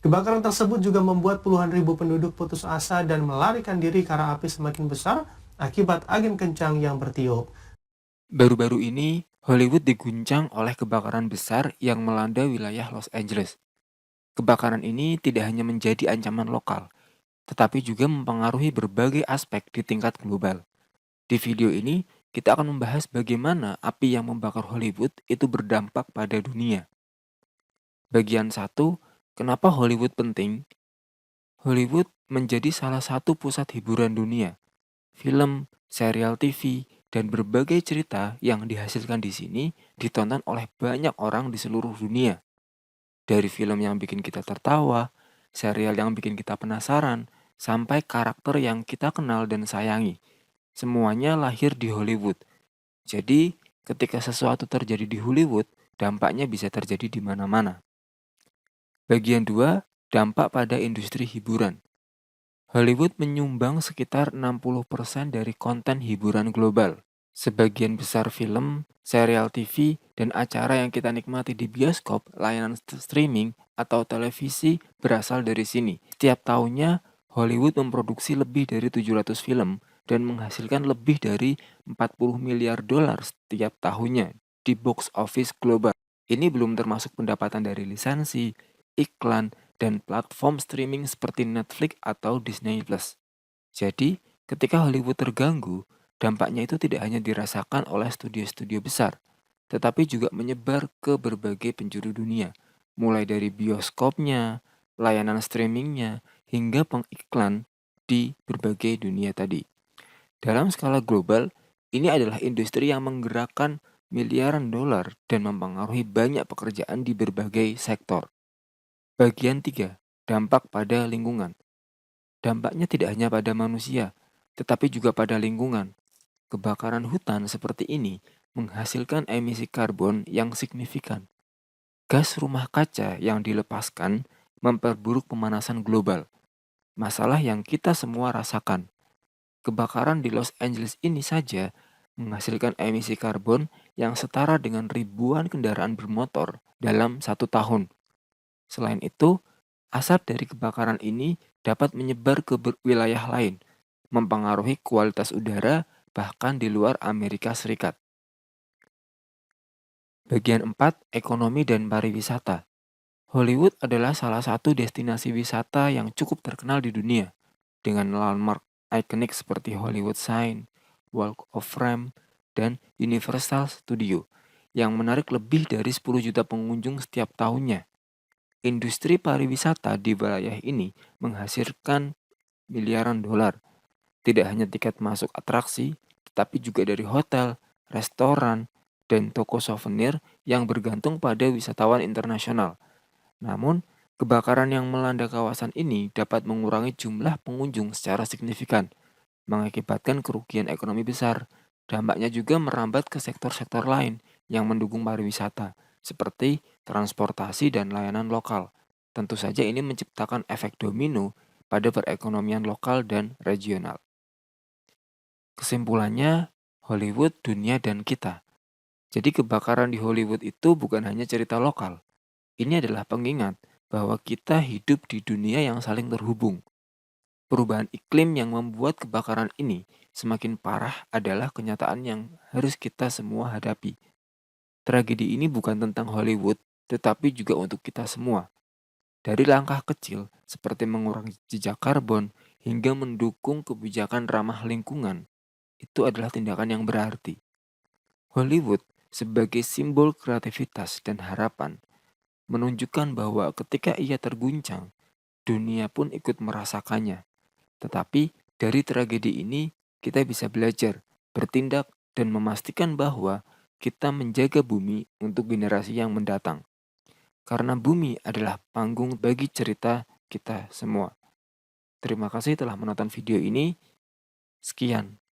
Kebakaran tersebut juga membuat puluhan ribu penduduk putus asa dan melarikan diri karena api semakin besar akibat angin kencang yang bertiup. Baru-baru ini, Hollywood diguncang oleh kebakaran besar yang melanda wilayah Los Angeles. Kebakaran ini tidak hanya menjadi ancaman lokal, tetapi juga mempengaruhi berbagai aspek di tingkat global. Di video ini, kita akan membahas bagaimana api yang membakar Hollywood itu berdampak pada dunia. Bagian 1, kenapa Hollywood penting? Hollywood menjadi salah satu pusat hiburan dunia. Film, serial TV, dan berbagai cerita yang dihasilkan di sini ditonton oleh banyak orang di seluruh dunia. Dari film yang bikin kita tertawa, serial yang bikin kita penasaran, sampai karakter yang kita kenal dan sayangi. Semuanya lahir di Hollywood. Jadi, ketika sesuatu terjadi di Hollywood, dampaknya bisa terjadi di mana-mana. Bagian 2, dampak pada industri hiburan. Hollywood menyumbang sekitar 60% dari konten hiburan global. Sebagian besar film, serial TV, dan acara yang kita nikmati di bioskop, layanan streaming, atau televisi berasal dari sini. Setiap tahunnya, Hollywood memproduksi lebih dari 700 film dan menghasilkan lebih dari 40 miliar dolar setiap tahunnya di box office global. Ini belum termasuk pendapatan dari lisensi, iklan, dan platform streaming seperti Netflix atau Disney Plus. Jadi, ketika Hollywood terganggu, dampaknya itu tidak hanya dirasakan oleh studio-studio besar, tetapi juga menyebar ke berbagai penjuru dunia, mulai dari bioskopnya, layanan streamingnya, hingga pengiklan di berbagai dunia tadi. Dalam skala global, ini adalah industri yang menggerakkan miliaran dolar dan mempengaruhi banyak pekerjaan di berbagai sektor. Bagian 3, dampak pada lingkungan. Dampaknya tidak hanya pada manusia, tetapi juga pada lingkungan. Kebakaran hutan seperti ini menghasilkan emisi karbon yang signifikan. Gas rumah kaca yang dilepaskan memperburuk pemanasan global. Masalah yang kita semua rasakan. Kebakaran di Los Angeles ini saja menghasilkan emisi karbon yang setara dengan ribuan kendaraan bermotor dalam 1 tahun. Selain itu, asap dari kebakaran ini dapat menyebar ke wilayah lain, mempengaruhi kualitas udara bahkan di luar Amerika Serikat. Bagian 4, ekonomi dan pariwisata. Hollywood adalah salah satu destinasi wisata yang cukup terkenal di dunia, dengan landmark ikonik seperti Hollywood Sign, Walk of Fame, dan Universal Studio, yang menarik lebih dari 10 juta pengunjung setiap tahunnya. Industri pariwisata di wilayah ini menghasilkan miliaran dolar. Tidak hanya tiket masuk atraksi, tetapi juga dari hotel, restoran, dan toko souvenir yang bergantung pada wisatawan internasional. Namun, kebakaran yang melanda kawasan ini dapat mengurangi jumlah pengunjung secara signifikan, mengakibatkan kerugian ekonomi besar. Dampaknya juga merambat ke sektor-sektor lain yang mendukung pariwisata, seperti transportasi dan layanan lokal. Tentu saja ini menciptakan efek domino pada perekonomian lokal dan regional. Kesimpulannya, Hollywood, dunia, dan kita. Jadi kebakaran di Hollywood itu bukan hanya cerita lokal. Ini adalah pengingat bahwa kita hidup di dunia yang saling terhubung. Perubahan iklim yang membuat kebakaran ini semakin parah adalah kenyataan yang harus kita semua hadapi. Tragedi ini bukan tentang Hollywood, tetapi juga untuk kita semua. Dari langkah kecil seperti mengurangi jejak karbon hingga mendukung kebijakan ramah lingkungan, itu adalah tindakan yang berarti. Hollywood sebagai simbol kreativitas dan harapan menunjukkan bahwa ketika ia terguncang, dunia pun ikut merasakannya. Tetapi dari tragedi ini kita bisa belajar, bertindak, dan memastikan bahwa kita menjaga bumi untuk generasi yang mendatang. Karena bumi adalah panggung bagi cerita kita semua. Terima kasih telah menonton video ini. Sekian.